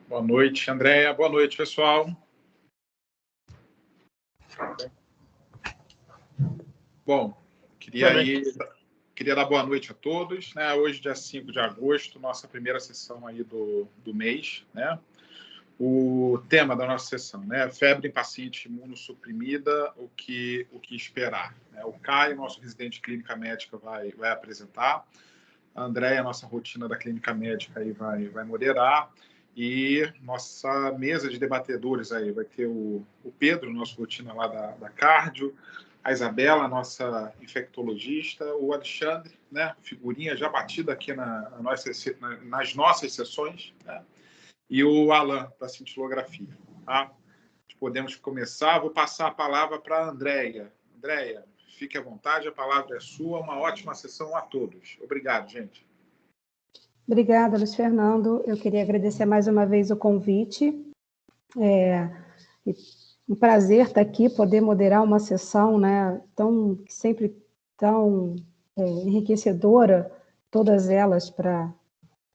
Boa noite, Andréia. Boa noite, pessoal. Bom, queria dar boa noite a todos, né? Hoje, dia 5 de agosto, nossa primeira sessão aí do mês, né? O tema da nossa sessão, né? Febre em paciente imunossuprimida, o que esperar, né? O Caio, nosso residente de clínica médica, vai apresentar. A Andréia, nossa rotina da clínica médica, aí vai moderar. E nossa mesa de debatedores aí vai ter o Pedro, nosso rotina lá da cardio, a Isabela, nossa infectologista, o Alexandre, né, figurinha já batida aqui nas nossas sessões, né, e o Alan, da cintilografia. Tá? Podemos começar. Vou passar a palavra para a Andréia. Andréia, fique à vontade, a palavra é sua. Uma ótima sessão a todos. Obrigado, gente. Obrigada, Luiz Fernando. Eu queria agradecer mais uma vez o convite. Um prazer estar aqui, poder moderar uma sessão, né, sempre tão enriquecedora, todas elas para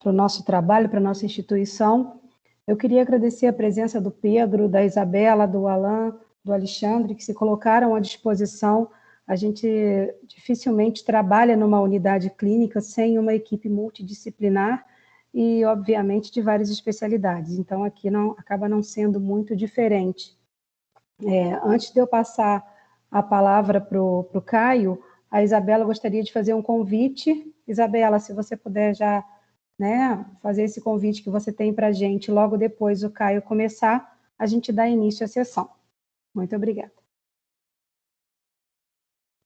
o nosso trabalho, para a nossa instituição. Eu queria agradecer a presença do Pedro, da Isabela, do Alan, do Alexandre, que se colocaram à disposição. A gente dificilmente trabalha numa unidade clínica sem uma equipe multidisciplinar e, obviamente, de várias especialidades. Então, aqui acaba não sendo muito diferente. Antes de eu passar a palavra para o Caio, a Isabela gostaria de fazer um convite. Isabela, se você puder já, né, fazer esse convite que você tem para a gente, logo depois o Caio começar, a gente dá início à sessão. Muito obrigada.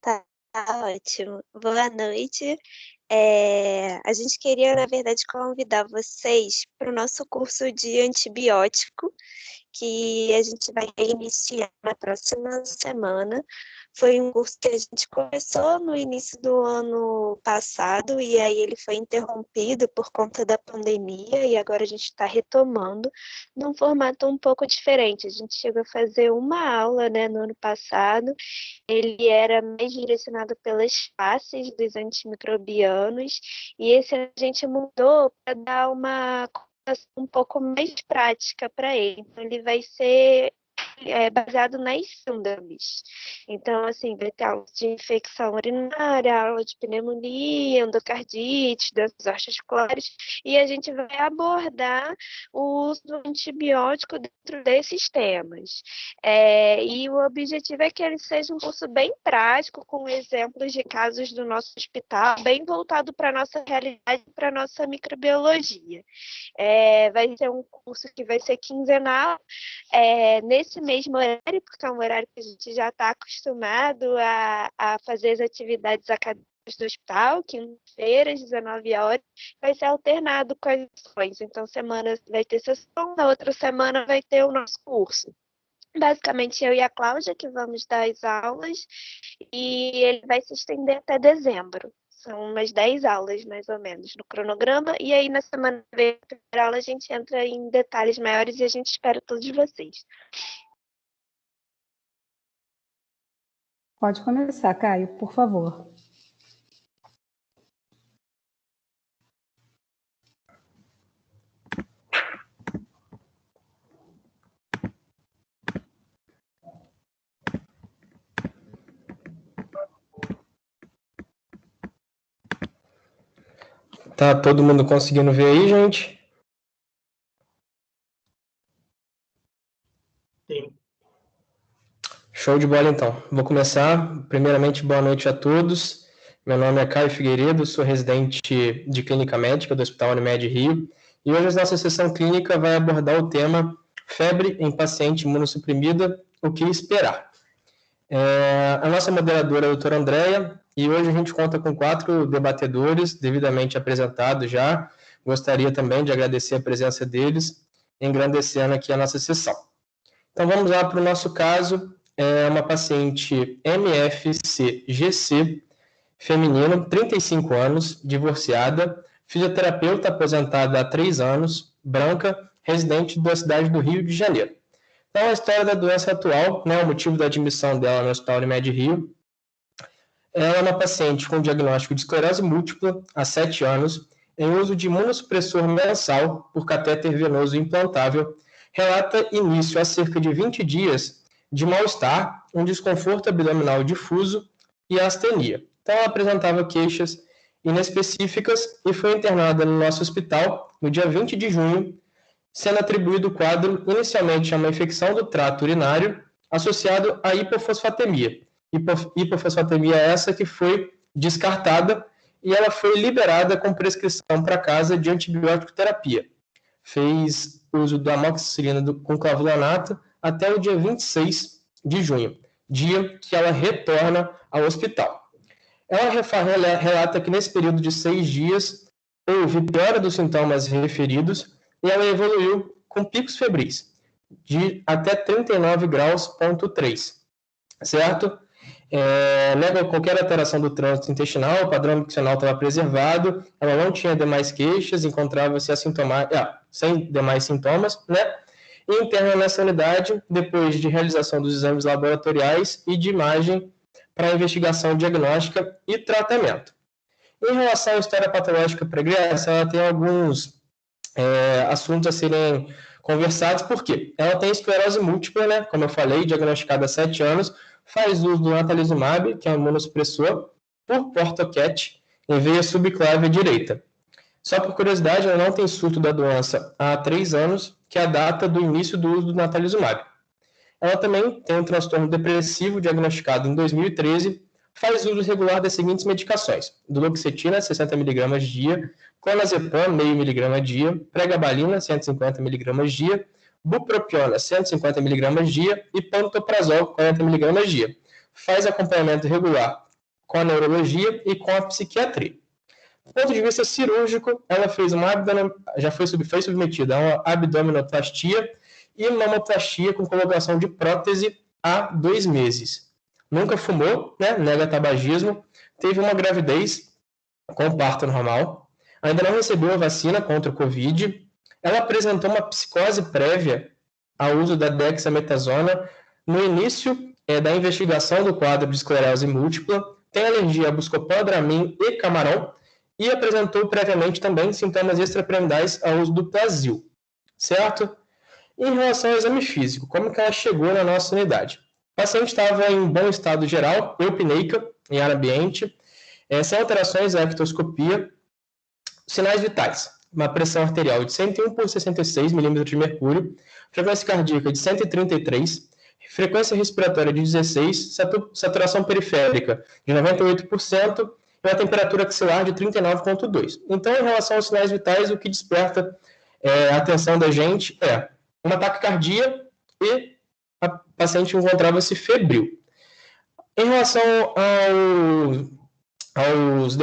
Tá ótimo. Boa noite. A gente queria, na verdade, convidar vocês para o nosso curso de antibiótico, que a gente vai iniciar na próxima semana. Foi um curso que a gente começou no início do ano passado e aí ele foi interrompido por conta da pandemia e agora a gente está retomando num formato um pouco diferente. A gente chegou a fazer uma aula, né, no ano passado. Ele era mais direcionado pelas faces dos antimicrobianos e esse a gente mudou para dar uma um pouco mais prática para ele. Então, ele vai ser baseado nas síndromes. Então, assim, vai ter aula de infecção urinária, aula de pneumonia, endocardite, doenças articulares, e a gente vai abordar o uso do antibiótico dentro desses temas. E o objetivo é que ele seja um curso bem prático, com exemplos de casos do nosso hospital, bem voltado para a nossa realidade e para a nossa microbiologia. Vai ser um curso que vai ser quinzenal, nesse mesmo horário, porque é um horário que a gente já está acostumado a fazer as atividades acadêmicas do hospital, quinta-feira, às 19 horas, vai ser alternado com as sessões. Então, semana vai ter sessão, na outra semana vai ter o nosso curso. Basicamente, eu e a Cláudia que vamos dar as aulas, e ele vai se estender até dezembro. São umas 10 aulas, mais ou menos, no cronograma. E aí, na semana da primeira aula, a gente entra em detalhes maiores e a gente espera todos vocês. Pode começar, Caio, por favor. Tá todo mundo conseguindo ver aí, gente? Sim. Show de bola, então. Vou começar. Primeiramente, boa noite a todos. Meu nome é Caio Figueiredo, sou residente de clínica médica do Hospital Unimed Rio. E hoje a nossa sessão clínica vai abordar o tema febre em paciente imunossuprimida, o que esperar. A nossa moderadora é a doutora Andréia, e hoje a gente conta com 4 debatedores devidamente apresentados já. Gostaria também de agradecer a presença deles, engrandecendo aqui a nossa sessão. Então vamos lá para o nosso caso. É uma paciente MFCGC, feminino, 35 anos, divorciada, fisioterapeuta aposentada há 3 anos, branca, residente da cidade do Rio de Janeiro. Então, a história da doença atual, né, o motivo da admissão dela no Hospital Unimed Rio. Ela é uma paciente com diagnóstico de esclerose múltipla há 7 anos, em uso de imunossupressor mensal por catéter venoso implantável, relata início há cerca de 20 dias de mal-estar, um desconforto abdominal difuso e astenia. Então, ela apresentava queixas inespecíficas e foi internada no nosso hospital no dia 20 de junho, sendo atribuído o quadro inicialmente a uma infecção do trato urinário associado à hipofosfatemia. Hipofosfatemia essa que foi descartada e ela foi liberada com prescrição para casa de antibiótico terapia. Fez uso da amoxicilina com clavulanato até o dia 26 de junho, dia que ela retorna ao hospital. Ela relata que nesse período de 6 dias houve piora dos sintomas referidos e ela evoluiu com picos febris de até 39 graus,3, certo? Nega qualquer alteração do trânsito intestinal, o padrão nutricional estava preservado, ela não tinha demais queixas, encontrava-se sem demais sintomas, né? E interna nessa unidade, depois de realização dos exames laboratoriais e de imagem para investigação diagnóstica e tratamento. Em relação à história patológica pregressa, ela tem alguns assuntos a serem conversados, porque ela tem esclerose múltipla, né? Como eu falei, diagnosticada há 7 anos, faz uso do natalizumab, que é um imunossupressor, por Portocat, em veia subclávia direita. Só por curiosidade, ela não tem surto da doença há 3 anos, que é a data do início do uso do natalizumab. Ela também tem um transtorno depressivo diagnosticado em 2013, faz uso regular das seguintes medicações: duloxetina, 60 mg dia, clonazepam, meio mg dia, pregabalina, 150 mg dia, bupropiona, 150 mg dia e pantoprazol, 40 mg dia. Faz acompanhamento regular com a neurologia e com a psiquiatria. Do ponto de vista cirúrgico, ela fez foi submetida a uma abdominoplastia e mamoplastia com colocação de prótese há 2 meses. Nunca fumou, né? Nega tabagismo, teve uma gravidez com parto normal, ainda não recebeu a vacina contra o Covid. Ela apresentou uma psicose prévia ao uso da dexametasona no início da investigação do quadro de esclerose múltipla, tem alergia a Buscopan, Dramin e camarão, e apresentou previamente também sintomas extrapiramidais ao uso do Plasil, certo? Em relação ao exame físico, como que ela chegou na nossa unidade? O paciente estava em bom estado geral, eupneica, em ar ambiente, sem alterações à ectoscopia, sinais vitais: uma pressão arterial de 101 por 66 milímetros de mercúrio, frequência cardíaca de 133, frequência respiratória de 16, saturação periférica de 98% e uma temperatura axilar de 39,2. Então, em relação aos sinais vitais, o que desperta a atenção da gente é uma taquicardia e a paciente encontrava-se febril. Em relação aos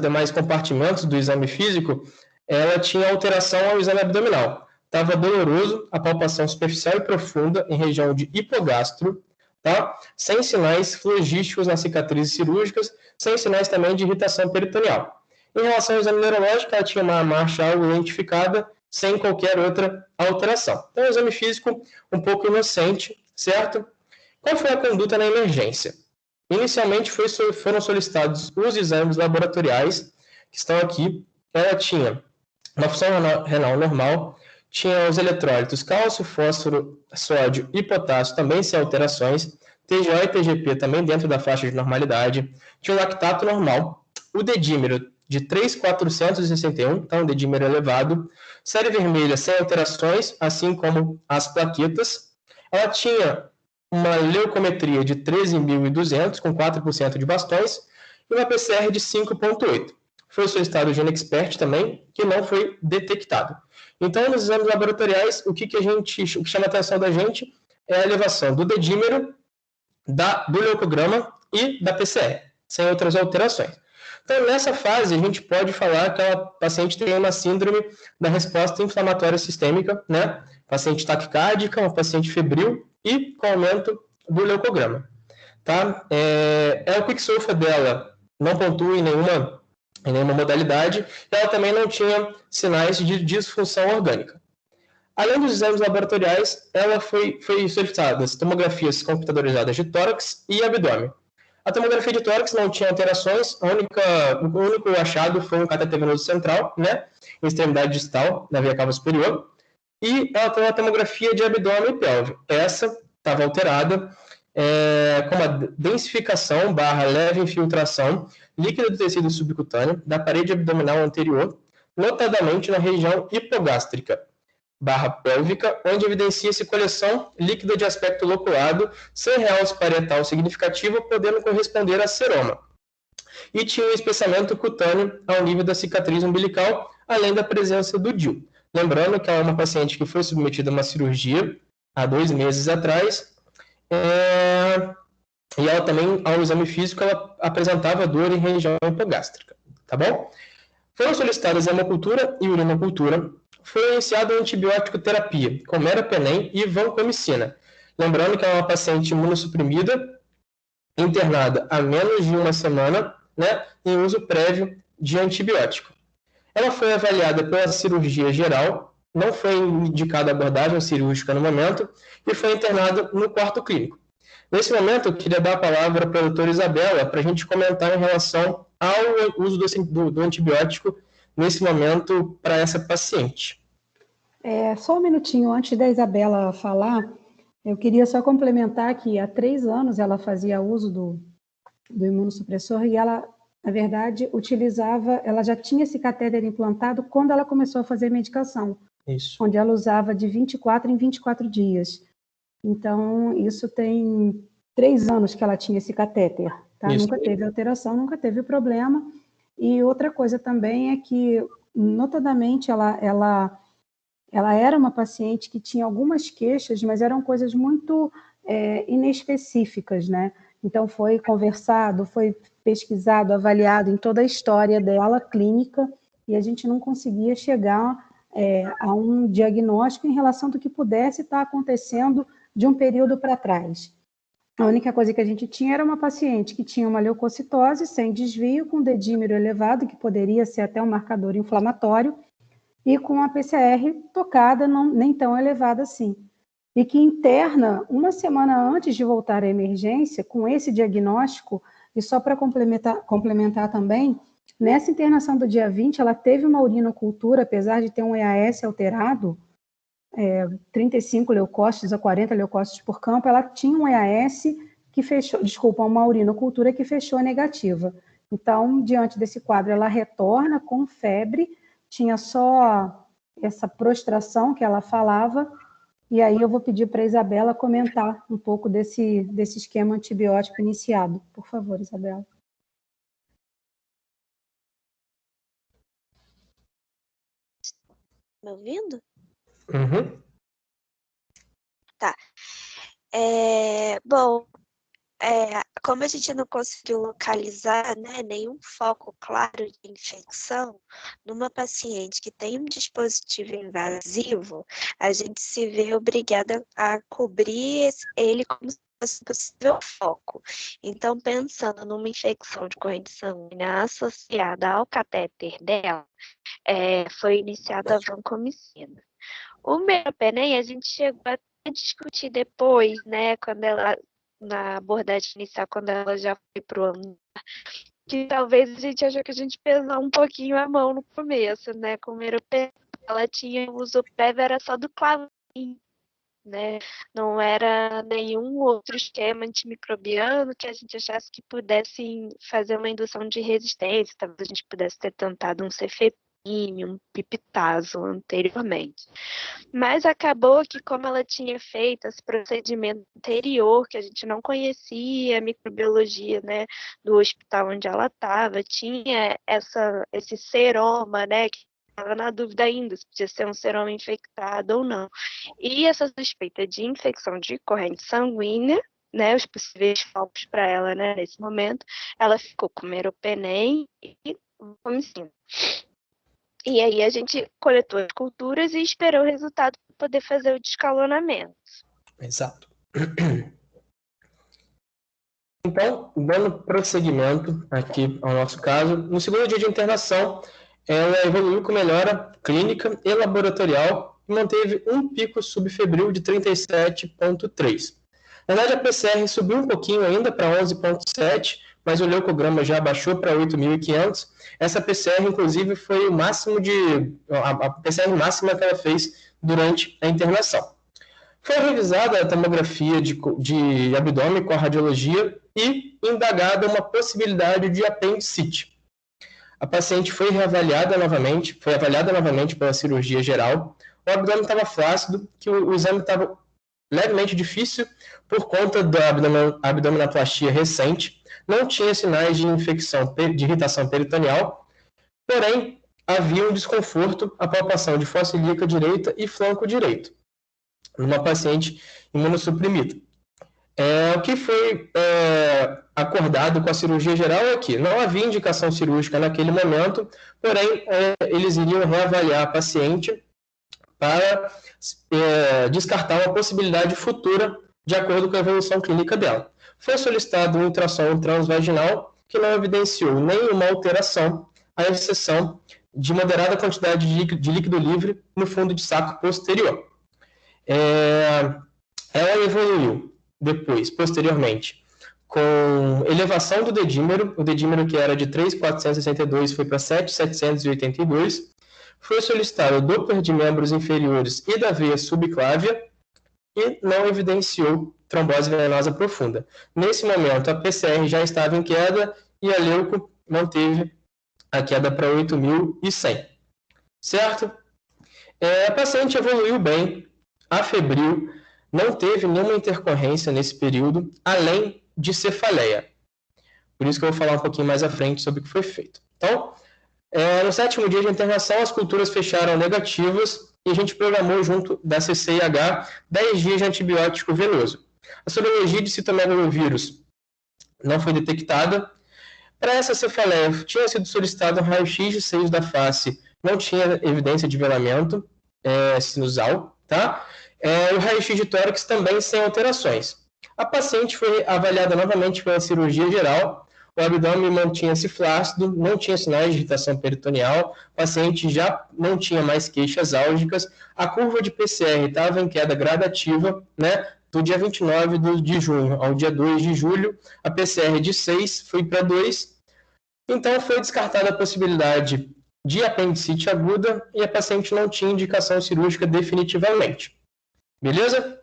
demais compartimentos do exame físico, ela tinha alteração ao exame abdominal. Estava doloroso, a palpação superficial e profunda em região de hipogastro, tá? Sem sinais flogísticos nas cicatrizes cirúrgicas, sem sinais também de irritação peritoneal. Em relação ao exame neurológico, ela tinha uma marcha algo lentificada, sem qualquer outra alteração. Então, o exame físico um pouco inocente, certo? Qual foi a conduta na emergência? Inicialmente foram solicitados os exames laboratoriais, que estão aqui. Ela tinha uma função renal normal, tinha os eletrólitos cálcio, fósforo, sódio e potássio também sem alterações, TGO e TGP também dentro da faixa de normalidade, tinha o lactato normal, o dedímero de 3.461, então o dedímero elevado, série vermelha sem alterações, assim como as plaquetas. Ela tinha uma leucometria de 13.200, com 4% de bastões, e uma PCR de 5,8. Foi solicitado o GeneXpert também, que não foi detectado. Então, nos exames laboratoriais, o que chama a atenção da gente é a elevação do dedímero, do leucograma e da PCR, sem outras alterações. Então, nessa fase, a gente pode falar que a paciente tem uma síndrome da resposta inflamatória sistêmica, né? Paciente taquicárdica, uma paciente febril e com aumento do leucograma, tá? O quick-sulfa dela não pontua em nenhuma modalidade, e ela também não tinha sinais de disfunção orgânica. Além dos exames laboratoriais, ela foi solicitadas tomografias computadorizadas de tórax e abdômen. A tomografia de tórax não tinha alterações, o único achado foi um cateter venoso central, né, em extremidade distal, na veia cava superior, e ela tem uma tomografia de abdômen e pelve. Essa estava alterada, com uma densificação / leve infiltração líquida do tecido subcutâneo da parede abdominal anterior, notadamente na região hipogástrica / pélvica, onde evidencia-se coleção líquida de aspecto loculado, sem realce parietal significativo, podendo corresponder a seroma. E tinha um espessamento cutâneo ao nível da cicatriz umbilical, além da presença do DIL. Lembrando que ela é uma paciente que foi submetida a uma cirurgia há 2 meses atrás, e ela também, ao exame físico, ela apresentava dor em região hipogástrica, tá bom? Foram solicitadas hemocultura e urinocultura. Foi iniciada a antibiótico terapia com meropenem e vancomicina. Lembrando que é uma paciente imunossuprimida, internada há menos de 1 semana, né, em uso prévio de antibiótico. Ela foi avaliada pela cirurgia geral, não foi indicada abordagem cirúrgica no momento, e foi internada no quarto clínico. Nesse momento, eu queria dar a palavra para a doutora Isabela, para a gente comentar em relação ao uso do antibiótico nesse momento para essa paciente. Só um minutinho antes da Isabela falar, eu queria só complementar que há 3 anos ela fazia uso do imunossupressor e ela, na verdade, ela já tinha esse catéter implantado quando ela começou a fazer medicação. Isso. Onde ela usava de 24 em 24 dias. Então, isso tem 3 anos que ela tinha esse catéter, tá? Nunca teve alteração, nunca teve problema. E outra coisa também é que, notadamente, ela era uma paciente que tinha algumas queixas, mas eram coisas muito inespecíficas, né? Então, foi conversado, foi pesquisado, avaliado em toda a história dela, clínica, e a gente não conseguia chegar a um diagnóstico em relação do que pudesse estar acontecendo de um período para trás. A única coisa que a gente tinha era uma paciente que tinha uma leucocitose sem desvio, com dedímero elevado, que poderia ser até um marcador inflamatório, e com a PCR tocada, nem tão elevada assim. E que interna 1 semana antes de voltar à emergência, com esse diagnóstico, e só para complementar também, nessa internação do dia 20, ela teve uma urinocultura, apesar de ter um EAS alterado, 35 leucócitos a 40 leucócitos por campo, ela tinha um EAS que fechou, uma urinocultura que fechou negativa. Então, diante desse quadro, ela retorna com febre, tinha só essa prostração que ela falava, e aí eu vou pedir para a Isabela comentar um pouco desse esquema antibiótico iniciado. Por favor, Isabela. Me ouvindo? Uhum. Tá. Bom, como a gente não conseguiu localizar, né, nenhum foco claro de infecção, numa paciente que tem um dispositivo invasivo, a gente se vê obrigada a cobrir ele como se fosse possível foco. Então, pensando numa infecção de corrente sanguínea associada ao catéter dela, foi iniciada a vancomicina. O meropenem a gente chegou a discutir depois, né, na abordagem inicial, quando ela já foi para o andar, que talvez a gente achou que a gente pesou um pouquinho a mão no começo, né, com o meropenem. Ela tinha uso prévio, era só do Clavin, né, não era nenhum outro esquema antimicrobiano que a gente achasse que pudesse fazer uma indução de resistência, talvez a gente pudesse ter tentado um cefepime, um pipitazo anteriormente. Mas acabou que, como ela tinha feito esse procedimento anterior, que a gente não conhecia a microbiologia, né, do hospital onde ela estava, tinha esse seroma, né, que estava na dúvida ainda se podia ser um seroma infectado ou não. E essa suspeita de infecção de corrente sanguínea, né, os possíveis focos para ela, né, nesse momento, ela ficou com meropenem e vancomicina. E aí a gente coletou as culturas e esperou o resultado para poder fazer o descalonamento. Exato. Então, dando prosseguimento aqui ao nosso caso, no segundo dia de internação, ela evoluiu com melhora clínica e laboratorial e manteve um pico subfebril de 37,3. Na verdade, a PCR subiu um pouquinho ainda para 11,7, mas o leucograma já baixou para 8.500. Essa PCR, inclusive, foi o máximo a PCR máxima que ela fez durante a internação. Foi revisada a tomografia de abdômen com a radiologia e indagada uma possibilidade de apendicite. A paciente foi avaliada novamente pela cirurgia geral. O abdômen estava flácido, que o exame estava levemente difícil por conta da abdominoplastia recente. Não tinha sinais de infecção, de irritação peritoneal, porém havia um desconforto, a palpação de fossa ilíaca direita e flanco direito, numa paciente imunossuprimida. O que foi acordado com a cirurgia geral é que não havia indicação cirúrgica naquele momento, porém eles iriam reavaliar a paciente para descartar uma possibilidade futura de acordo com a evolução clínica dela. Foi solicitado um ultrassom transvaginal que não evidenciou nenhuma alteração, à exceção de moderada quantidade de líquido livre no fundo de saco posterior. Ela evoluiu depois, posteriormente, com elevação do dedímero, o dedímero que era de 3.462 foi para 7.782, foi solicitado o Doppler de membros inferiores e da veia subclávia e não evidenciou trombose venosa profunda. Nesse momento, a PCR já estava em queda e a leuco manteve a queda para 8.100, certo? A paciente evoluiu bem, afebriu, não teve nenhuma intercorrência nesse período, além de cefaleia. Por isso que eu vou falar um pouquinho mais à frente sobre o que foi feito. Então, no 7º dia de internação, as culturas fecharam negativas e a gente programou junto da CCIH 10 dias de antibiótico venoso. A sorologia de citomegalovírus não foi detectada. Para essa cefaleia, tinha sido solicitado um raio-x de seios da face, não tinha evidência de velamento sinusal, tá? O raio-x de tórax também sem alterações. A paciente foi avaliada novamente pela cirurgia geral, o abdômen mantinha-se flácido, não tinha sinais de irritação peritoneal, o paciente já não tinha mais queixas álgicas, a curva de PCR estava em queda gradativa, né? Do dia 29 de junho ao dia 2 de julho, a PCR de 6 foi para 2, então foi descartada a possibilidade de apendicite aguda e a paciente não tinha indicação cirúrgica definitivamente. Beleza?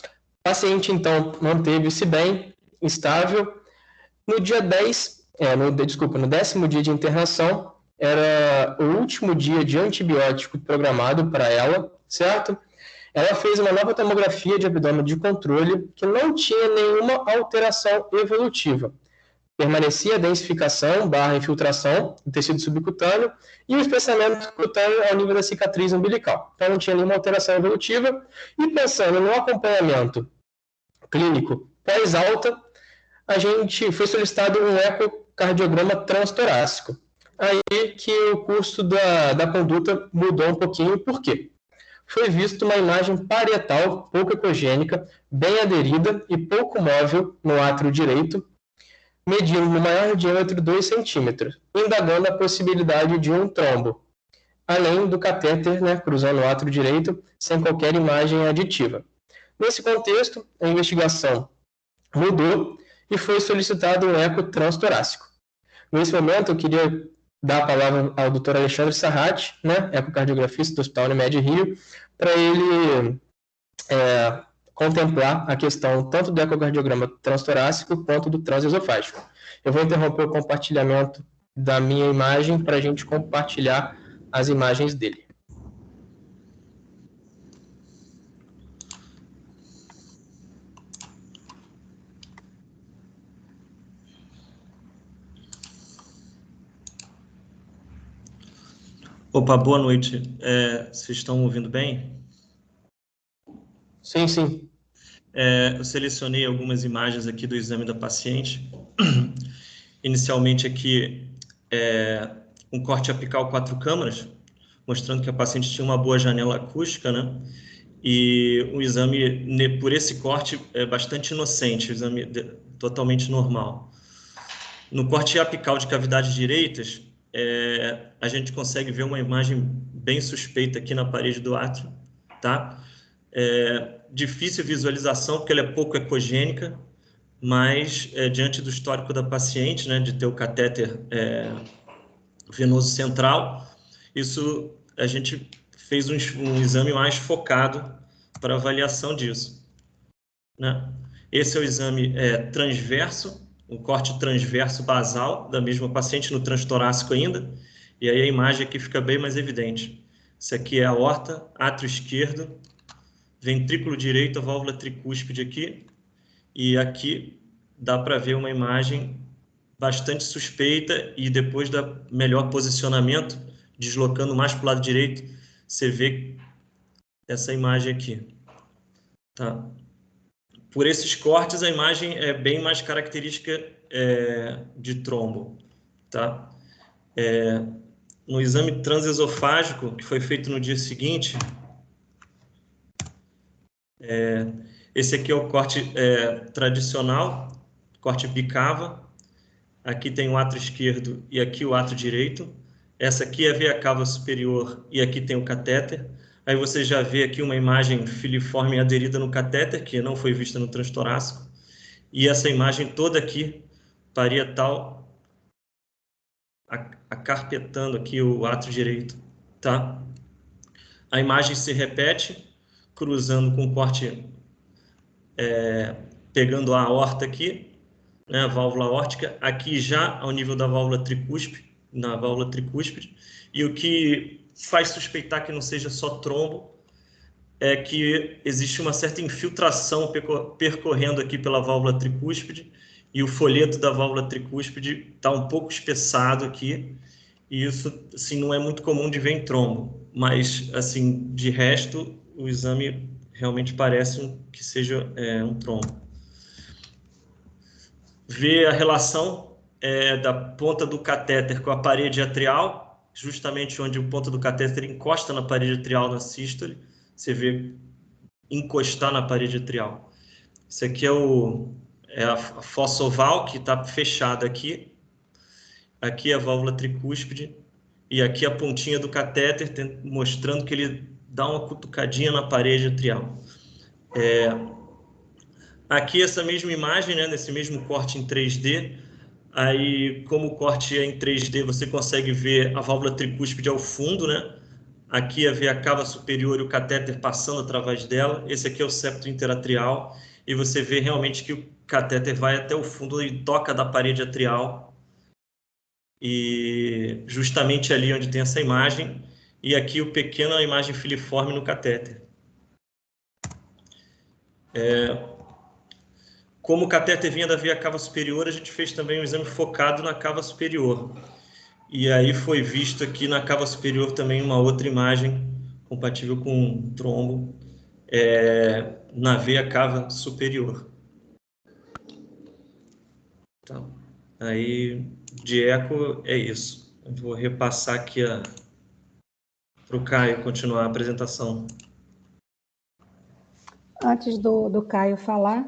O paciente, então, manteve-se bem, estável. No dia 10, no 10º dia de internação, era o último dia de antibiótico programado para ela, certo? Ela fez uma nova tomografia de abdômen de controle que não tinha nenhuma alteração evolutiva. Permanecia a densificação / infiltração do tecido subcutâneo e o espessamento cutâneo ao nível da cicatriz umbilical. Então, não tinha nenhuma alteração evolutiva. E pensando no acompanhamento clínico pós-alta, a gente foi solicitado um ecocardiograma transtorácico. Aí que o curso da conduta mudou um pouquinho. Por quê? Foi visto uma imagem parietal pouco ecogênica, bem aderida e pouco móvel no átrio direito, medindo no maior diâmetro 2 centímetros, indagando a possibilidade de um trombo, além do catéter, né, cruzando o átrio direito, sem qualquer imagem aditiva. Nesse contexto, a investigação mudou e foi solicitado um eco transtorácico. Nesse momento, eu queria dar a palavra ao Dr. Alexandre Sarrati, né, ecocardiografista do Hospital Unimed Rio, para ele contemplar a questão tanto do ecocardiograma transtorácico quanto do transesofágico. Eu vou interromper o compartilhamento da minha imagem para a gente compartilhar as imagens dele. Opa, boa noite. Vocês estão ouvindo bem? Sim, sim. Eu selecionei algumas imagens aqui do exame da paciente. Inicialmente aqui, um corte apical 4 câmaras, mostrando que a paciente tinha uma boa janela acústica, né? E o exame, por esse corte, é bastante inocente, o exame totalmente normal. No corte apical de cavidades direitas, a gente consegue ver uma imagem bem suspeita aqui na parede do átrio, tá? Difícil visualização, porque ela é pouco ecogênica, mas diante do histórico da paciente, né, de ter o catéter venoso central, isso a gente fez um exame mais focado para avaliação disso, né? Esse é o exame transverso, um corte transverso basal da mesma paciente no transtorácico ainda, e aí a imagem aqui fica bem mais evidente. Isso aqui é a aorta, átrio esquerdo, ventrículo direito, a válvula tricúspide aqui, e aqui dá para ver uma imagem bastante suspeita, e depois da melhor posicionamento, deslocando mais para o lado direito, você vê essa imagem aqui, tá? Por esses cortes, a imagem é bem mais característica de trombo, tá? No exame transesofágico, que foi feito no dia seguinte, esse aqui é o corte tradicional, corte bicava. Aqui tem o átrio esquerdo e aqui o átrio direito. Essa aqui é a veia cava superior e aqui tem o catéter. Aí você já vê aqui uma imagem filiforme aderida no catéter, que não foi vista no transtorácico. E essa imagem toda aqui, parietal, acarpetando aqui o átrio direito, tá? A imagem se repete, cruzando com o corte, pegando a aorta aqui, né, a válvula aórtica, aqui já ao nível da válvula tricúspide, na válvula tricúspide, e o que faz suspeitar que não seja só trombo é que existe uma certa infiltração percorrendo aqui pela válvula tricúspide, e o folheto da válvula tricúspide está um pouco espessado aqui, e isso, assim, não é muito comum de ver em trombo, mas, assim, de resto, o exame realmente parece que seja um trombo. Ver a relação da ponta do catéter com a parede atrial, justamente onde a ponta do catéter encosta na parede atrial na sístole, você vê encostar na parede atrial. Isso aqui é a fossa oval, que está fechada aqui. Aqui é a válvula tricúspide, e aqui a pontinha do catéter, mostrando que ele dá uma cutucadinha na parede atrial. Aqui essa mesma imagem, né, nesse mesmo corte em 3D, aí como o corte é em 3D, você consegue ver a válvula tricúspide ao fundo, né? Aqui é a veia cava superior e o catéter passando através dela. Esse aqui é o septo interatrial, e você vê realmente que o catéter vai até o fundo e toca da parede atrial, e justamente ali onde tem essa imagem, e aqui o pequena imagem filiforme no catéter. Como o catéter vinha da veia cava superior, a gente fez também um exame focado na cava superior. E aí foi visto aqui na cava superior também uma outra imagem compatível com trombo na veia cava superior. Tá. Aí, de eco, é isso. Eu vou repassar aqui para o Caio continuar a apresentação. Antes do Caio falar,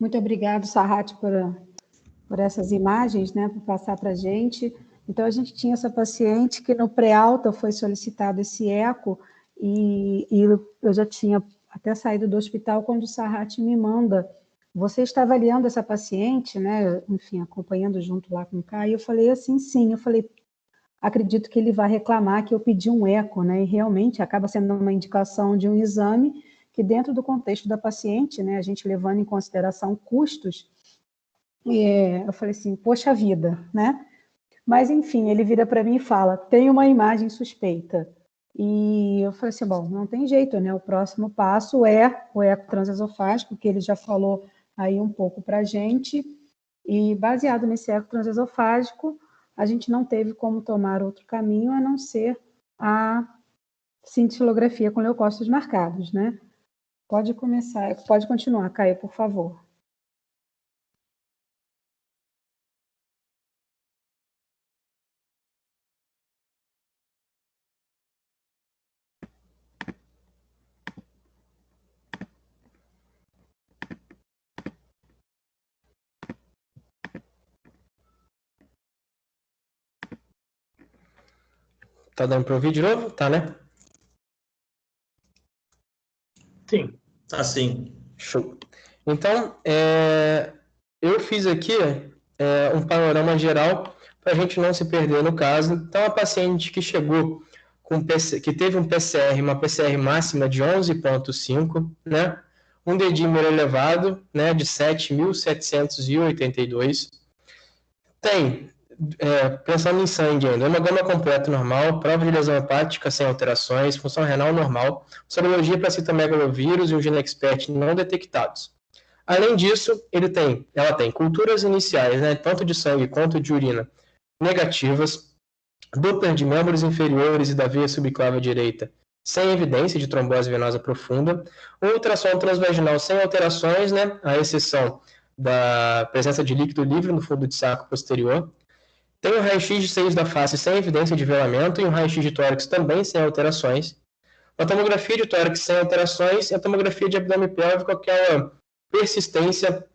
muito obrigado, Sarrate, por essas imagens, né, por passar para a gente. Então, a gente tinha essa paciente que no pré-alta foi solicitado esse eco, e eu já tinha até saído do hospital quando o Sarrate me manda: você está avaliando essa paciente, né, enfim, acompanhando junto lá com o Caio. Eu falei assim, sim. Eu falei, acredito que ele vai reclamar que eu pedi um eco, né, e realmente acaba sendo uma indicação de um exame que, dentro do contexto da paciente, né, a gente levando em consideração custos, eu falei assim, poxa vida, né? Mas, enfim, ele vira para mim e fala, tem uma imagem suspeita. E eu falei assim, bom, não tem jeito, né? O próximo passo é o eco transesofágico, que ele já falou aí um pouco para a gente, e baseado nesse eco transesofágico, a gente não teve como tomar outro caminho a não ser a cintilografia com leucócitos marcados, né? Pode continuar, Caio, por favor. Tá dando para ouvir de novo? Tá, né? Sim. Tá sim. Show. Então, eu fiz aqui um panorama geral para a gente não se perder no caso. Então, a paciente que chegou que teve uma PCR máxima de 11,5, né? Um dedímero elevado, né, de 7.782. Tem, pensando em sangue ainda, hemograma completo normal, prova de lesão hepática sem alterações, função renal normal, sorologia para citomegalovírus e um GeneXpert não detectados. Além disso, ela tem culturas iniciais, né, tanto de sangue quanto de urina, negativas, Doppler de membros inferiores e da veia subclava direita, sem evidência de trombose venosa profunda, ultrassom transvaginal sem alterações, né, à exceção da presença de líquido livre no fundo de saco posterior. Tem o raio-x de seios da face sem evidência de velamento e um raio-x de tórax também sem alterações. A tomografia de tórax sem alterações e a tomografia de abdômen pélvico, aquela persistência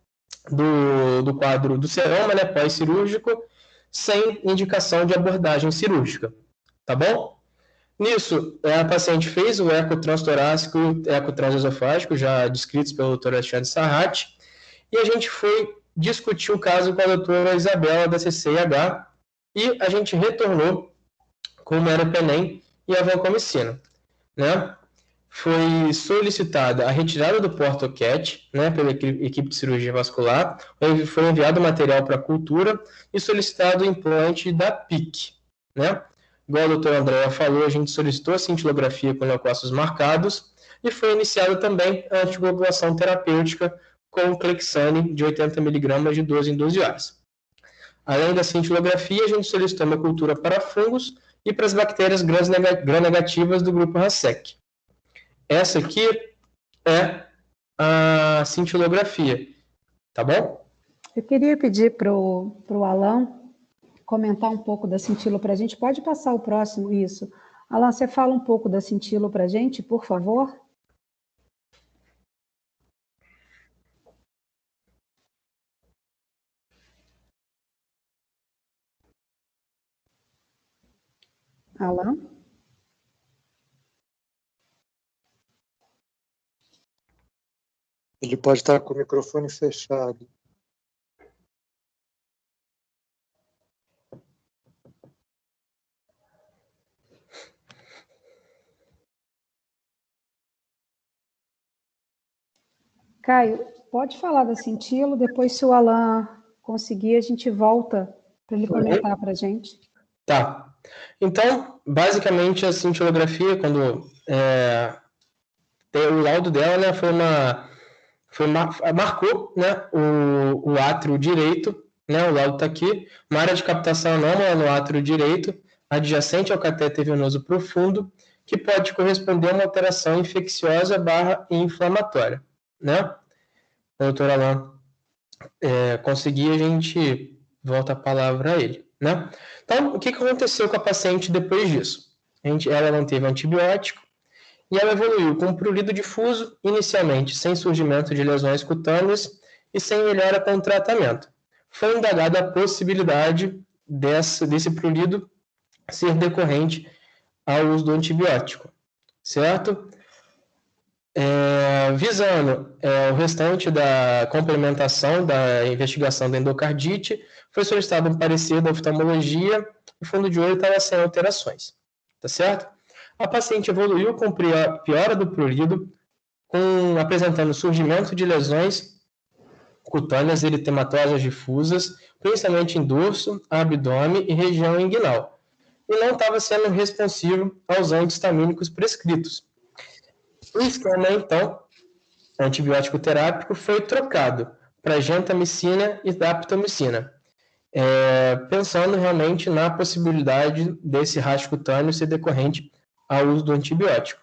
do quadro do seroma, né, pós-cirúrgico, sem indicação de abordagem cirúrgica, tá bom? Nisso, a paciente fez o eco transtorácico e eco transesofágico, já descritos pelo Dr. Alexandre Sarrat, e a gente foi discutir o caso com a doutora Isabela da CCIH, e a gente retornou com o meropenem e a vancomicina, né? Foi solicitada a retirada do PortoCat, né, pela equipe de cirurgia vascular, foi enviado material para cultura e solicitado o implante da PIC, né? Igual a doutora Andréa falou, a gente solicitou a cintilografia com leucócitos marcados e foi iniciada também a anticoagulação terapêutica com Clexane de 80 mg de 12 em 12 horas. Além da cintilografia, a gente solicitou uma cultura para fungos e para as bactérias gram-negativas do grupo RASEC. Essa aqui é a cintilografia, tá bom? Eu queria pedir para o Alan comentar um pouco da cintilo para a gente. Pode passar o próximo, isso. Alan, você fala um pouco da cintilo para a gente, por favor? Alan? Ele pode estar com o microfone fechado. Caio, pode falar da cintilo, depois se o Alan conseguir, a gente volta para ele comentar para a gente. Tá. Então, basicamente, a cintilografia, quando tem o laudo dela, né, marcou, né, o átrio direito, né, o laudo está aqui, uma área de captação anômala no átrio direito, adjacente ao catéter venoso profundo, que pode corresponder a uma alteração infecciosa / inflamatória, né? O doutor Alan conseguir, a gente volta a palavra a ele, né? Então, o que aconteceu com a paciente depois disso? Ela não teve antibiótico, e ela evoluiu com prurido difuso, inicialmente sem surgimento de lesões cutâneas e sem melhora com o tratamento. Foi indagada a possibilidade desse prurido ser decorrente ao uso do antibiótico, certo? Visando o restante da complementação da investigação da endocardite, foi solicitado um parecer da oftalmologia, o fundo de olho estava sem alterações, tá certo? A paciente evoluiu com piora do prurido, apresentando surgimento de lesões cutâneas eritematosas difusas, principalmente em dorso, abdômen e região inguinal, e não estava sendo responsivo aos antihistamínicos prescritos. O esquema, então, antibiótico terápico foi trocado para gentamicina e daptomicina, pensando realmente na possibilidade desse rastro cutâneo ser decorrente ao uso do antibiótico,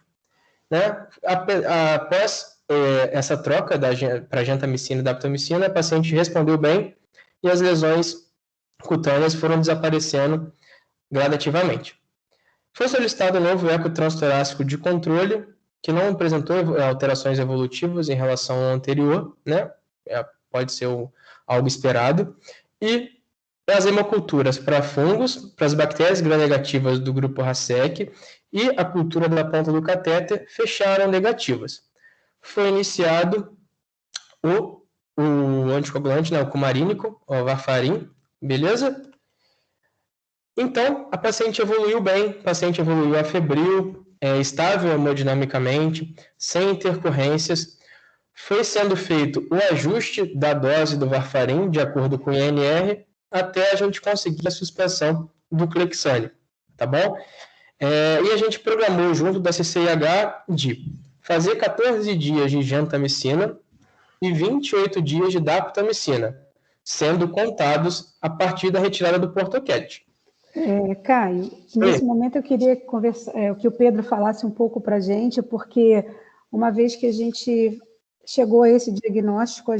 né? Após essa troca para gentamicina e daptomicina, a paciente respondeu bem e as lesões cutâneas foram desaparecendo gradativamente. Foi solicitado um novo eco transtorácico de controle, que não apresentou alterações evolutivas em relação ao anterior, né? Pode ser algo esperado, e as hemoculturas para fungos, para as bactérias gram-negativas do grupo RASEC e a cultura da ponta do catéter fecharam negativas. foi iniciado o anticoagulante, né, o cumarínico, o varfarin, beleza? Então, a paciente evoluiu bem, a paciente evoluiu afebril, estável hemodinamicamente, sem intercorrências. Foi sendo feito o ajuste da dose do varfarin, de acordo com o INR, até a gente conseguir a suspensão do Clexane, tá bom? E a gente programou, junto da CCIH, de fazer 14 dias de gentamicina e 28 dias de daptomicina, sendo contados a partir da retirada do Portocat. Caio, nesse momento eu queria que o Pedro falasse um pouco para a gente, porque uma vez que a gente chegou a esse diagnóstico,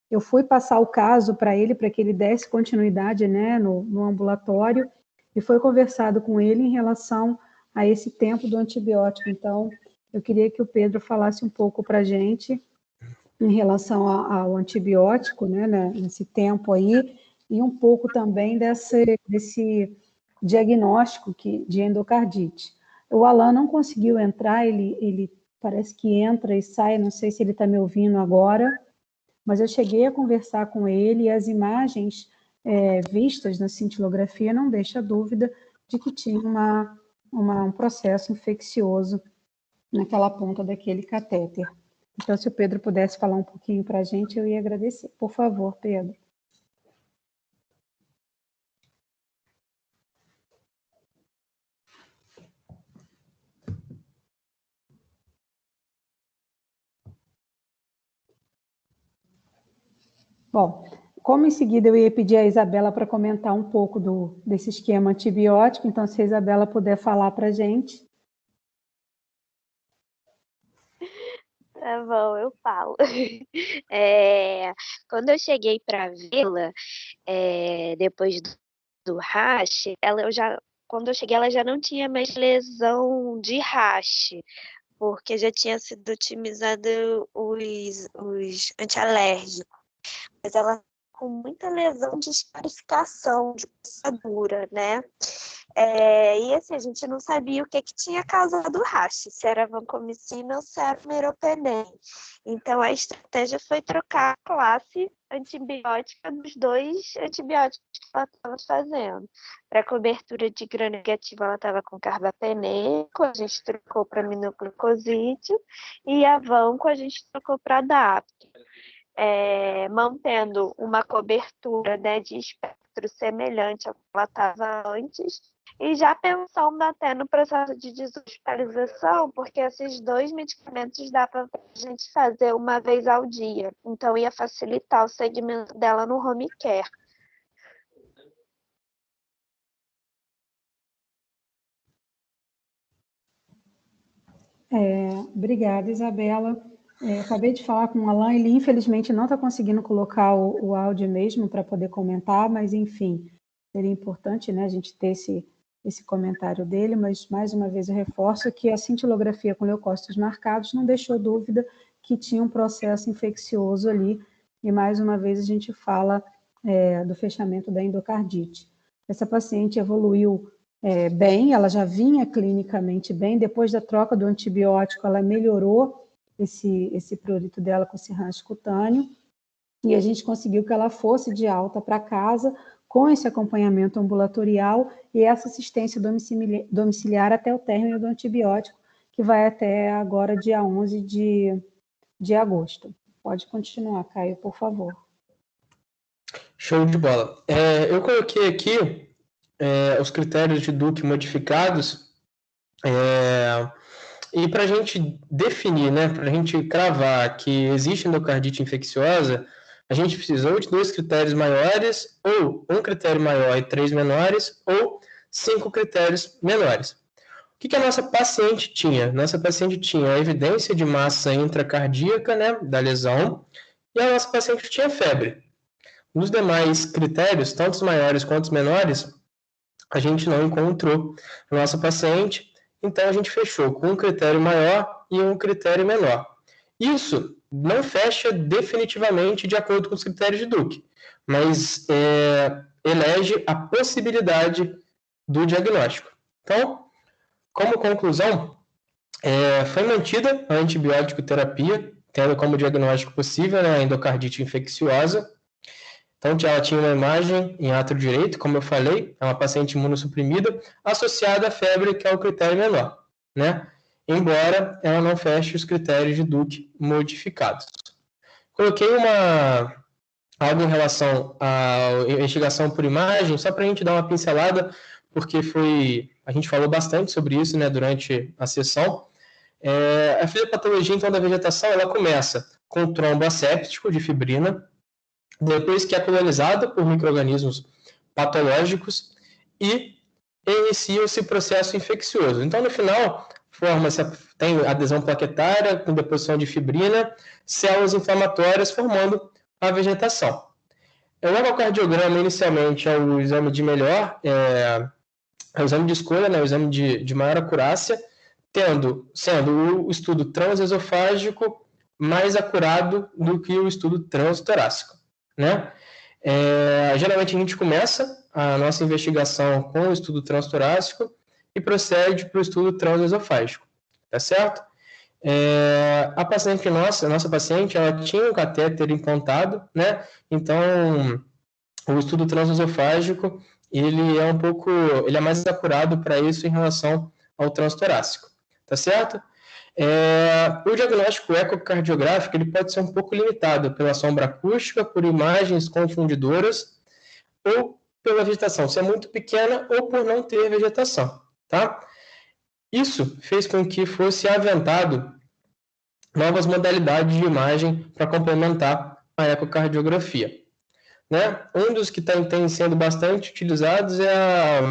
eu fui passar o caso para que ele desse continuidade, né, no ambulatório, e foi conversado com ele em relação a esse tempo do antibiótico. Então, eu queria que o Pedro falasse um pouco para a gente em relação ao antibiótico, né, nesse tempo aí, e um pouco também desse diagnóstico de endocardite. O Alan não conseguiu entrar, ele parece que entra e sai, não sei se ele está me ouvindo agora, mas eu cheguei a conversar com ele e as imagens vistas na cintilografia não deixa dúvida de que tinha um processo infeccioso naquela ponta daquele catéter. Então, se o Pedro pudesse falar um pouquinho para a gente, eu ia agradecer. Por favor, Pedro. Bom, como em seguida eu ia pedir a Isabela para comentar um pouco desse esquema antibiótico, então se a Isabela puder falar para a gente. Tá bom, eu falo. Quando eu cheguei para vê-la, depois do rash, quando eu cheguei, ela já não tinha mais lesão de rash, porque já tinha sido otimizado os antialérgicos. Mas ela com muita lesão de escarificação, de coçadura, né? E assim, a gente não sabia o que tinha causado o rash, se era vancomicina ou se era meropenem. Então, a estratégia foi trocar a classe antibiótica dos dois antibióticos que ela estava fazendo. Para cobertura de gram-negativa, ela estava com carbapeneco, a gente trocou para aminoglucosídeo, e a vanco a gente trocou para dapto. Mantendo uma cobertura, né, de espectro semelhante ao que ela estava antes, e já pensando até no processo de deshospitalização, porque esses dois medicamentos dá para a gente fazer uma vez ao dia, então ia facilitar o segmento dela no home care. Obrigada, Isabela. Acabei de falar com o Alan, ele infelizmente não está conseguindo colocar o áudio mesmo para poder comentar, mas enfim, seria importante, né, a gente ter esse comentário dele, mas mais uma vez eu reforço que a cintilografia com leucócitos marcados não deixou dúvida que tinha um processo infeccioso ali, e mais uma vez a gente fala do fechamento da endocardite. Essa paciente evoluiu bem, ela já vinha clinicamente bem, depois da troca do antibiótico ela melhorou esse prurito dela com esse rash cutâneo, e a gente conseguiu que ela fosse de alta para casa, com esse acompanhamento ambulatorial e essa assistência domiciliar até o término do antibiótico, que vai até agora, dia 11 de agosto. Pode continuar, Caio, por favor. Show de bola. Eu coloquei aqui os critérios de Duke modificados, e para a gente definir, né, para a gente cravar que existe endocardite infecciosa, a gente precisou de 2 critérios maiores, ou 1 critério maior e 3 menores, ou 5 critérios menores. O que a nossa paciente tinha? Nossa paciente tinha a evidência de massa intracardíaca, né, da lesão, e a nossa paciente tinha febre. Nos demais critérios, tanto os maiores quanto os menores, a gente não encontrou a nossa paciente, então a gente fechou com um critério maior e um critério menor. Isso não fecha definitivamente de acordo com os critérios de Duke, mas elege a possibilidade do diagnóstico. Então, como conclusão, Foi mantida a antibiótico terapia, tendo como diagnóstico possível, né, a endocardite infecciosa. Então, ela tinha uma imagem em átrio direito, como eu falei, é uma paciente imunossuprimida, associada à febre, que é o critério menor, né? Embora ela não feche os critérios de Duke modificados. Coloquei algo em relação à investigação por imagem, só para a gente dar uma pincelada, porque a gente falou bastante sobre isso, né, durante a sessão. A fisiopatologia, então, da vegetação, ela começa com trombo asséptico de fibrina, depois que é colonizada por micro-organismos patológicos e inicia-se o processo infeccioso. Então, no final, tem adesão plaquetária com deposição de fibrina, células inflamatórias formando a vegetação. O ecocardiograma, inicialmente, é o exame de melhor, é o exame de escolha, né, o exame de maior acurácia, sendo o estudo transesofágico mais acurado do que o estudo transtorácico, né? Geralmente a gente começa a nossa investigação com o estudo transtorácico e procede para o estudo transesofágico, tá certo? A nossa paciente, ela tinha um catéter implantado, né? Então, o estudo transesofágico, ele é mais acurado para isso em relação ao transtorácico, tá certo? O diagnóstico ecocardiográfico, ele pode ser um pouco limitado pela sombra acústica, por imagens confundidoras ou pela vegetação ser muito pequena ou por não ter vegetação, tá? Isso fez com que fosse aventado novas modalidades de imagem para complementar a ecocardiografia, né? Um dos que tem sendo bastante utilizados é a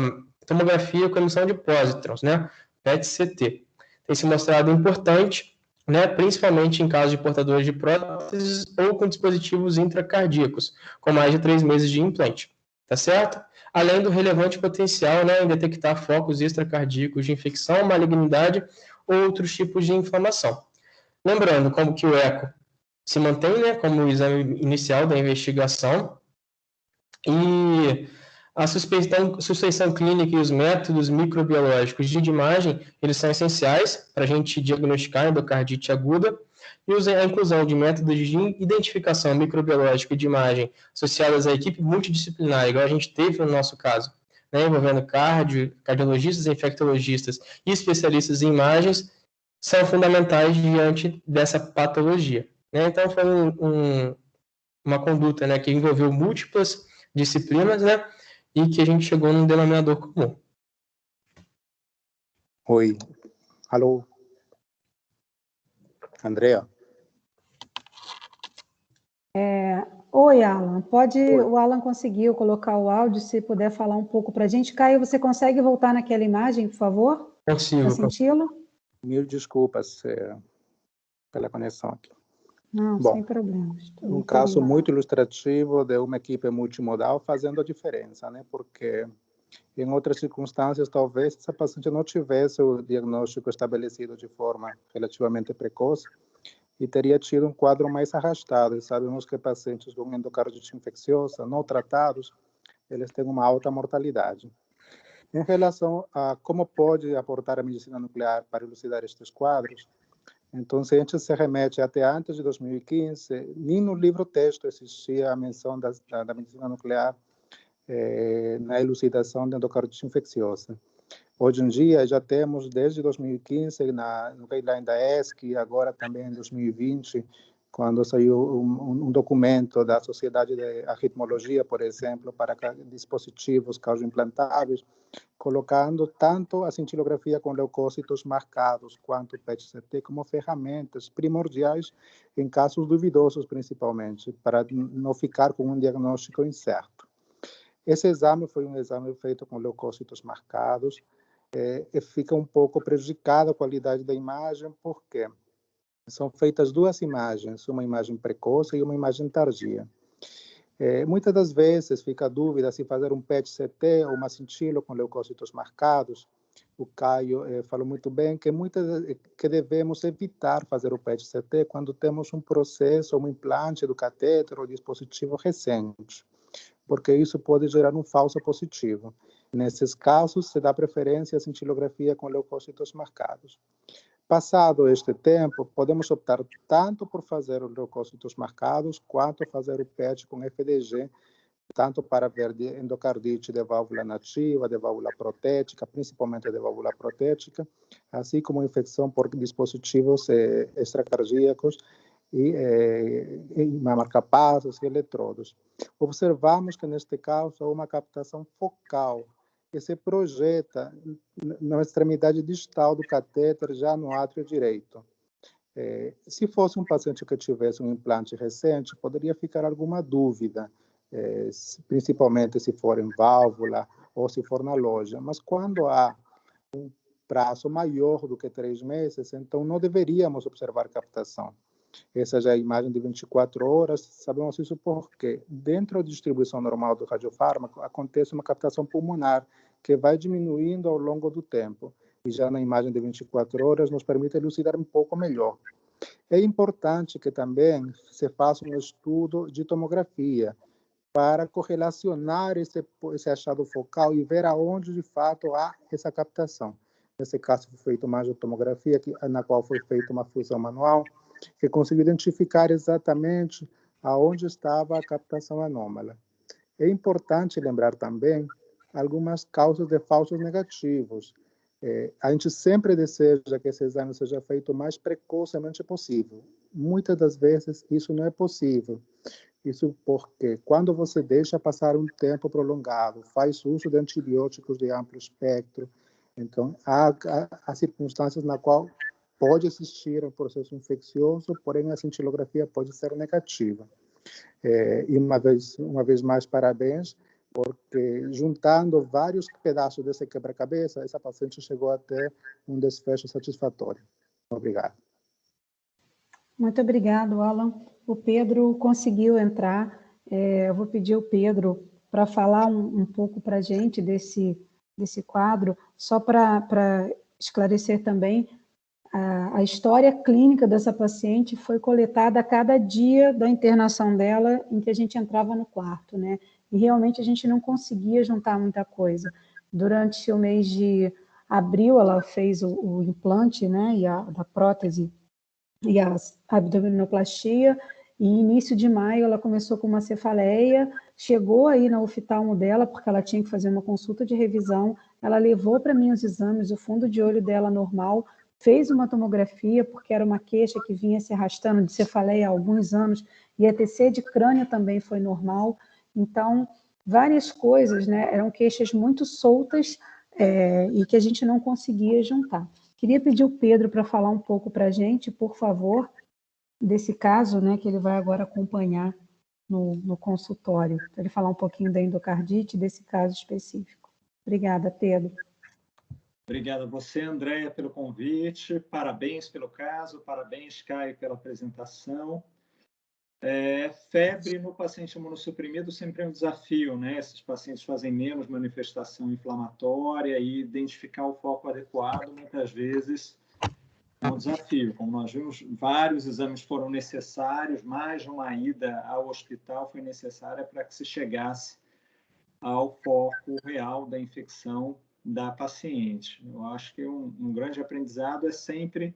tomografia com emissão de pósitrons, né? PET-CT. Tem se mostrado importante, né? Principalmente em casos de portadores de próteses ou com dispositivos intracardíacos, com mais de 3 meses de implante, tá certo? Além do relevante potencial, né, em detectar focos extracardíacos de infecção, malignidade ou outros tipos de inflamação. Lembrando como que o eco se mantém, né, como o exame inicial da investigação, e a suspeição clínica e os métodos microbiológicos de imagem, eles são essenciais para a gente diagnosticar endocardite aguda, e a inclusão de métodos de identificação microbiológica de imagem associadas à equipe multidisciplinar, igual a gente teve no nosso caso, né, envolvendo cardiologistas, infectologistas e especialistas em imagens, são fundamentais diante dessa patologia, né? Então, foi uma conduta, né, que envolveu múltiplas disciplinas, né, e que a gente chegou num denominador comum. Oi. Alô? Andrea? Oi, Alan. O Alan conseguiu colocar o áudio, se puder falar um pouco para a gente. Caio, você consegue voltar naquela imagem, por favor? Consigo. Para senti-lo? Mil desculpas pela conexão aqui. Não, Bom, sem problemas. Um caso muito ilustrativo de uma equipe multimodal fazendo a diferença, né? Porque em outras circunstâncias, talvez essa paciente não tivesse o diagnóstico estabelecido de forma relativamente precoce e teria tido um quadro mais arrastado. E sabemos que pacientes com endocardite infecciosa não tratados, eles têm uma alta mortalidade. Em relação a como pode aportar a medicina nuclear para elucidar estes quadros, então, se a gente se remete até antes de 2015, nem no livro-texto existia a menção da medicina nuclear na elucidação da endocardite infecciosa. Hoje em dia, já temos, desde 2015, no guideline da ESC, e agora também em 2020, quando saiu um documento da Sociedade de Arritmologia, por exemplo, para dispositivos cardioimplantáveis, colocando tanto a cintilografia com leucócitos marcados quanto o PET-CT como ferramentas primordiais em casos duvidosos, principalmente, para não ficar com um diagnóstico incerto. Esse exame foi um exame feito com leucócitos marcados e fica um pouco prejudicada a qualidade da imagem, porque são feitas duas imagens, uma imagem precoce e uma imagem tardia. Muitas das vezes fica a dúvida se fazer um PET-CT ou uma cintilo com leucócitos marcados. O Caio falou muito bem que devemos evitar fazer o PET-CT quando temos um processo, um implante do catéter ou dispositivo recente, porque isso pode gerar um falso positivo. Nesses casos, se dá preferência à cintilografia com leucócitos marcados. Passado este tempo, podemos optar tanto por fazer os leucócitos marcados, quanto fazer o PET com FDG, tanto para ver de endocardite de válvula nativa, de válvula protética, principalmente de válvula protética, assim como infecção por dispositivos extracardíacos e marca-passos e eletrodos. Observamos que, neste caso, há uma captação focal que se projeta na extremidade distal do catéter, já no átrio direito. Se fosse um paciente que tivesse um implante recente, poderia ficar alguma dúvida, principalmente se for em válvula ou se for na loja. Mas quando há um prazo maior do que 3 meses, então não deveríamos observar captação. Essa já é a imagem de 24 horas. Sabemos isso porque, dentro da distribuição normal do radiofármaco, acontece uma captação pulmonar que vai diminuindo ao longo do tempo. E já na imagem de 24 horas nos permite elucidar um pouco melhor. É importante que também se faça um estudo de tomografia para correlacionar esse achado focal e ver aonde de fato há essa captação. Nesse caso foi feita uma angiotomografia na qual foi feita uma fusão manual que conseguiu identificar exatamente aonde estava a captação anômala. É importante lembrar também algumas causas de falsos negativos. A gente sempre deseja que esse exame seja feito o mais precocemente possível. Muitas das vezes isso não é possível. Isso porque quando você deixa passar um tempo prolongado, faz uso de antibióticos de amplo espectro, então há circunstâncias na qual pode existir um processo infeccioso, porém a cintilografia pode ser negativa. E uma vez mais, parabéns, porque juntando vários pedaços desse quebra-cabeça, essa paciente chegou a ter um desfecho satisfatório. Obrigado. Muito obrigado, Alan. O Pedro conseguiu entrar. Eu vou pedir ao Pedro para falar um pouco para a gente desse quadro, só para esclarecer também. A história clínica dessa paciente foi coletada a cada dia da internação dela, em que a gente entrava no quarto, né? E realmente a gente não conseguia juntar muita coisa. Durante o mês de abril, ela fez o implante, né? E da prótese e a abdominoplastia, e início de maio ela começou com uma cefaleia, chegou aí na oftalmo dela, porque ela tinha que fazer uma consulta de revisão, ela levou para mim os exames, o fundo de olho dela normal, fez uma tomografia, porque era uma queixa que vinha se arrastando de cefaleia há alguns anos, e a TC de crânio também foi normal. Então, várias coisas, né? Eram queixas muito soltas e que a gente não conseguia juntar. Queria pedir o Pedro para falar um pouco para a gente, por favor, desse caso, né, que ele vai agora acompanhar no consultório. Para ele falar um pouquinho da endocardite, desse caso específico. Obrigada, Pedro. Obrigado a você, Andréia, pelo convite. Parabéns pelo caso, parabéns, Caio, pela apresentação. Febre no paciente imunossuprimido sempre é um desafio, né? Esses pacientes fazem menos manifestação inflamatória e identificar o foco adequado, muitas vezes, é um desafio. Como nós vimos, vários exames foram necessários, mais uma ida ao hospital foi necessária para que se chegasse ao foco real da infecção da paciente. Eu acho que um grande aprendizado é sempre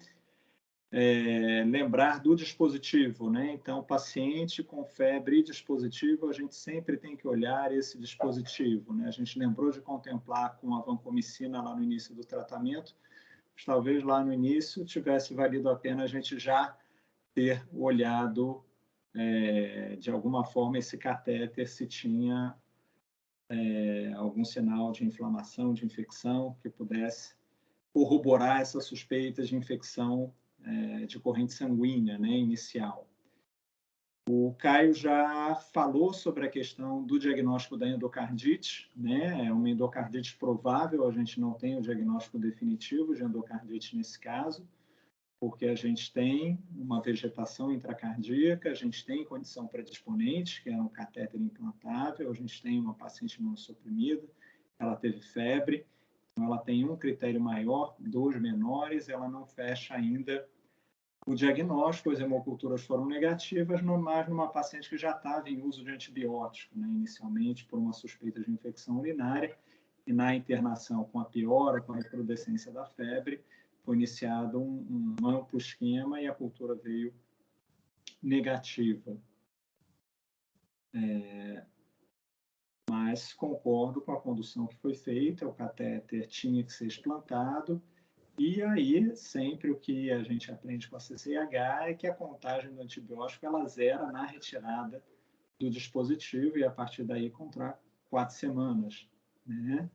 lembrar do dispositivo, né? Então, paciente com febre e dispositivo, a gente sempre tem que olhar esse dispositivo, né? A gente lembrou de contemplar com a vancomicina lá no início do tratamento, mas talvez lá no início tivesse valido a pena a gente já ter olhado de alguma forma esse catéter se tinha algum sinal de inflamação, de infecção, que pudesse corroborar essa suspeita de infecção de corrente sanguínea, né, inicial. O Caio já falou sobre a questão do diagnóstico da endocardite, né? É uma endocardite provável, a gente não tem o diagnóstico definitivo de endocardite nesse caso, porque a gente tem uma vegetação intracardíaca, a gente tem condição predisponente, que é um catéter implantável, a gente tem uma paciente imunossuprimida, ela teve febre, então ela tem um critério maior, 2 menores, ela não fecha ainda o diagnóstico, as hemoculturas foram negativas, mas numa paciente que já estava em uso de antibiótico, né, inicialmente por uma suspeita de infecção urinária, e na internação com a piora, com a recrudescência da febre, foi iniciado um amplo esquema e a cultura veio negativa. Mas concordo com a condução que foi feita, o catéter tinha que ser explantado, e aí sempre o que a gente aprende com a CCH é que a contagem do antibiótico ela zera na retirada do dispositivo e a partir daí contar 4 semanas, né?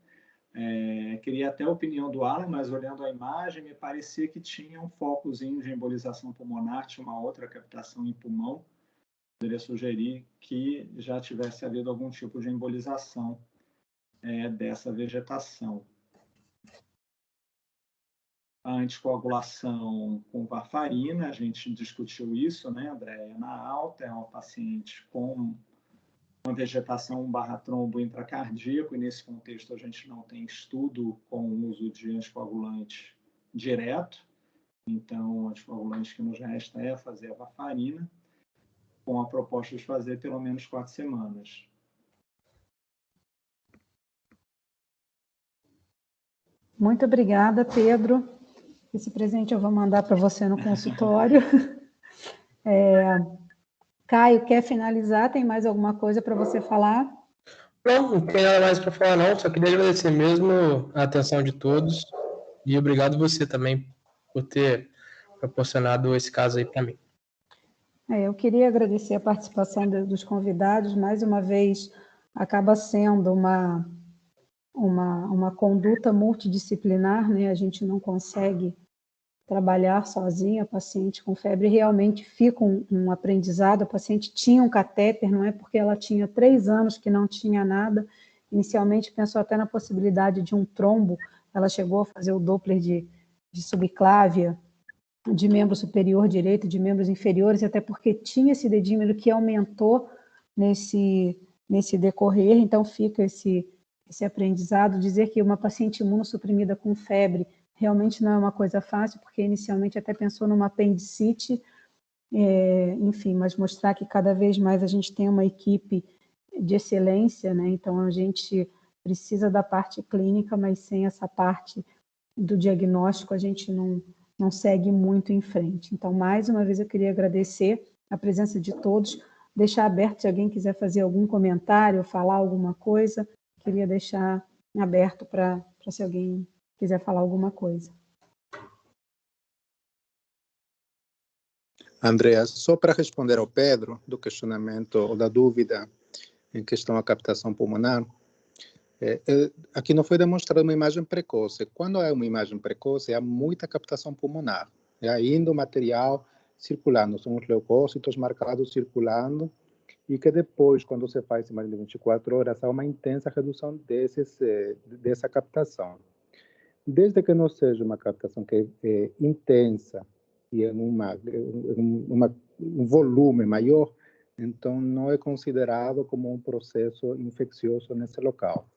Queria até a opinião do Alan, mas olhando a imagem, me parecia que tinha um focozinho de embolização pulmonar, tinha uma outra captação em pulmão. Poderia sugerir que já tivesse havido algum tipo de embolização dessa vegetação. A anticoagulação com varfarina, a gente discutiu isso, né, Andréia? Na alta, é uma paciente com uma vegetação /trombo intracardíaco, e nesse contexto a gente não tem estudo com o uso de anticoagulante direto, então o anticoagulante que nos resta é fazer a varfarina, com a proposta de fazer pelo menos 4 semanas. Muito obrigada, Pedro. Esse presente eu vou mandar para você no consultório. Caio, quer finalizar? Tem mais alguma coisa para você falar? Não tem nada mais para falar, não. Só queria agradecer mesmo a atenção de todos e obrigado você também por ter proporcionado esse caso aí para mim. Eu queria agradecer a participação dos convidados. Mais uma vez, acaba sendo uma conduta multidisciplinar, né? A gente não consegue trabalhar sozinha, a paciente com febre realmente fica um aprendizado. A paciente tinha um catéter, não é porque ela tinha 3 anos que não tinha nada. Inicialmente pensou até na possibilidade de um trombo, ela chegou a fazer o Doppler de subclávia, de membro superior direito, de membros inferiores, até porque tinha esse dedímero que aumentou nesse decorrer, então fica esse aprendizado. Dizer que uma paciente imunossuprimida com febre realmente não é uma coisa fácil, porque inicialmente até pensou numa apendicite, enfim, mas mostrar que cada vez mais a gente tem uma equipe de excelência, né? Então a gente precisa da parte clínica, mas sem essa parte do diagnóstico a gente não segue muito em frente. Então, mais uma vez, eu queria agradecer a presença de todos, deixar aberto se alguém quiser fazer algum comentário, falar alguma coisa, queria deixar aberto para se alguém quiser falar alguma coisa. Andrea, só para responder ao Pedro do questionamento ou da dúvida em questão à captação pulmonar, aqui não foi demonstrada uma imagem precoce. Quando há uma imagem precoce, há muita captação pulmonar. É ainda o material circulando, são os leucócitos marcados circulando, e que depois, quando você faz mais de 24 horas, há uma intensa redução dessa captação. Desde que não seja uma captação que é intensa e em um volume maior, então não é considerado como um processo infeccioso nesse local.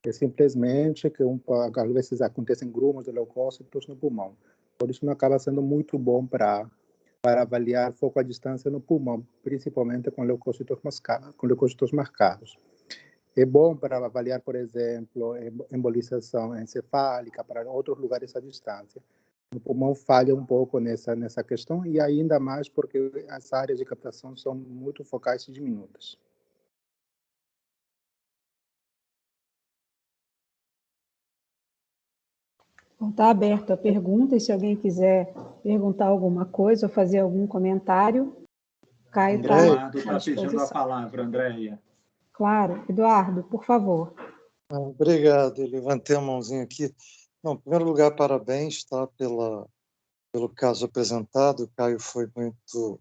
É simplesmente que às vezes acontecem grumos de leucócitos no pulmão. Por isso não acaba sendo muito bom para avaliar foco à distância no pulmão, principalmente com leucócitos marcados. É bom para avaliar, por exemplo, embolização encefálica para outros lugares à distância. O pulmão falha um pouco nessa questão, e ainda mais porque as áreas de captação são muito focais e diminutas. Está aberto a pergunta, e se alguém quiser perguntar alguma coisa ou fazer algum comentário, Caio está à Eduardo está pedindo a palavra, Andréia. Claro. Eduardo, por favor. Obrigado, eu levantei a mãozinha aqui. Não, em primeiro lugar, parabéns, tá, pelo caso apresentado. O Caio foi muito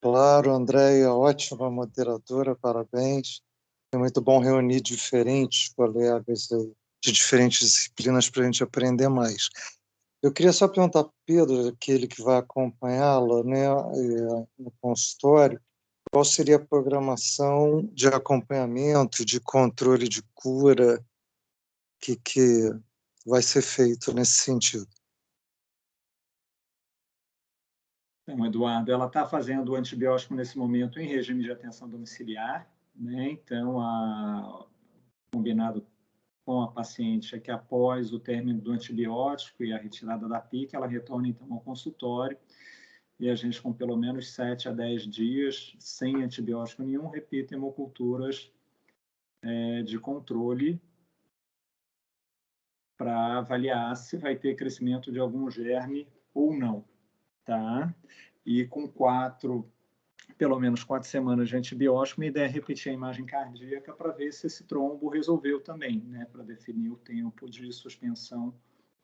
claro, Andréia, ótima moderadora, parabéns. É muito bom reunir diferentes colegas de diferentes disciplinas para a gente aprender mais. Eu queria só perguntar para Pedro, aquele que vai acompanhá-la, né, no consultório, qual seria a programação de acompanhamento, de controle de cura que vai ser feito nesse sentido? Então, Eduardo, ela está fazendo o antibiótico nesse momento em regime de atenção domiciliar, né? Então, combinado com a paciente é que após o término do antibiótico e a retirada da PIC, ela retorna então ao consultório e a gente, com pelo menos 7 a 10 dias, sem antibiótico nenhum, repita hemoculturas de controle para avaliar se vai ter crescimento de algum germe ou não, tá? E com pelo menos 4 semanas de antibiótico, minha ideia é repetir a imagem cardíaca para ver se esse trombo resolveu também, né? Para definir o tempo de suspensão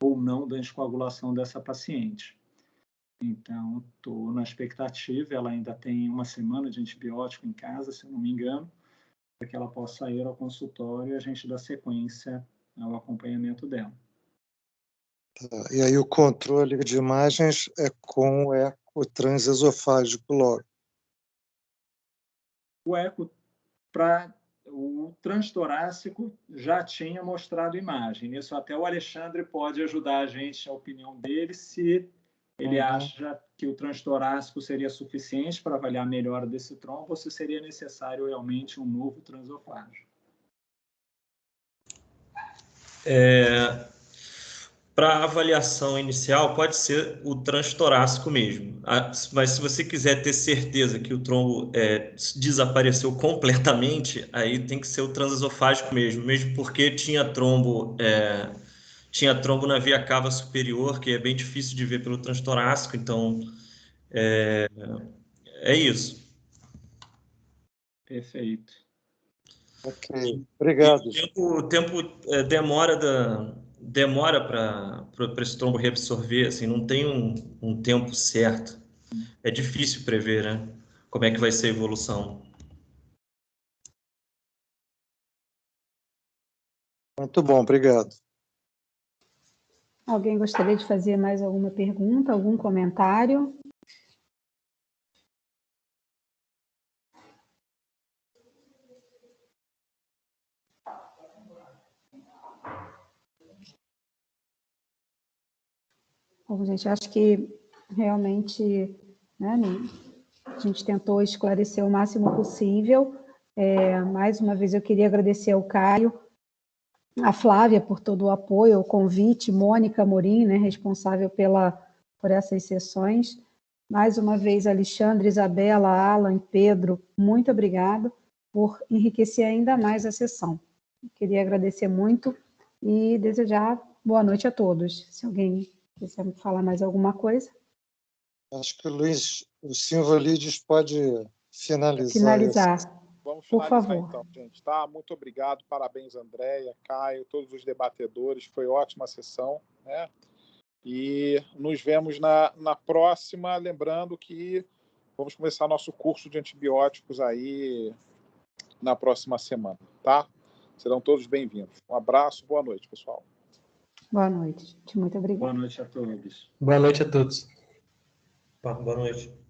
ou não da anticoagulação dessa paciente. Então, estou na expectativa, ela ainda tem 1 semana de antibiótico em casa, se eu não me engano, para que ela possa ir ao consultório e a gente dá sequência ao acompanhamento dela. Tá. E aí o controle de imagens é com o eco transesofágico logo. O eco para o transtorácico já tinha mostrado imagem. Nisso até o Alexandre pode ajudar a gente, a opinião dele, se ele acha que o transtorácico seria suficiente para avaliar a melhora desse trombo ou se seria necessário realmente um novo transofágico. Para avaliação inicial, pode ser o transtorácico mesmo. Mas se você quiser ter certeza que o trombo desapareceu completamente, aí tem que ser o transesofágico mesmo porque tinha trombo na via cava superior, que é bem difícil de ver pelo transtorácico, então é isso. Perfeito. Ok, obrigado. O tempo demora para esse trombo reabsorver, assim, não tem um tempo certo. É difícil prever, né? Como é que vai ser a evolução. Muito bom, obrigado. Alguém gostaria de fazer mais alguma pergunta, algum comentário? Bom, gente, acho que realmente, né, a gente tentou esclarecer o máximo possível. Mais uma vez eu queria agradecer ao Caio, a Flávia por todo o apoio, o convite, Mônica Amorim, né, responsável por essas sessões. Mais uma vez, Alexandre, Isabela, Alan, Pedro, muito obrigado por enriquecer ainda mais a sessão. Queria agradecer muito e desejar boa noite a todos. Se alguém quiser falar mais alguma coisa. Acho que o Silvalides pode finalizar. Vamos por finalizar favor. então, gente. Tá? Muito obrigado, parabéns, Andréia, Caio, todos os debatedores. Foi ótima sessão, né? E nos vemos na próxima. Lembrando que vamos começar nosso curso de antibióticos aí na próxima semana, tá? Serão todos bem-vindos. Um abraço, boa noite, pessoal. Boa noite, gente. Muito obrigada. Boa noite a todos. Boa noite a todos. Boa noite.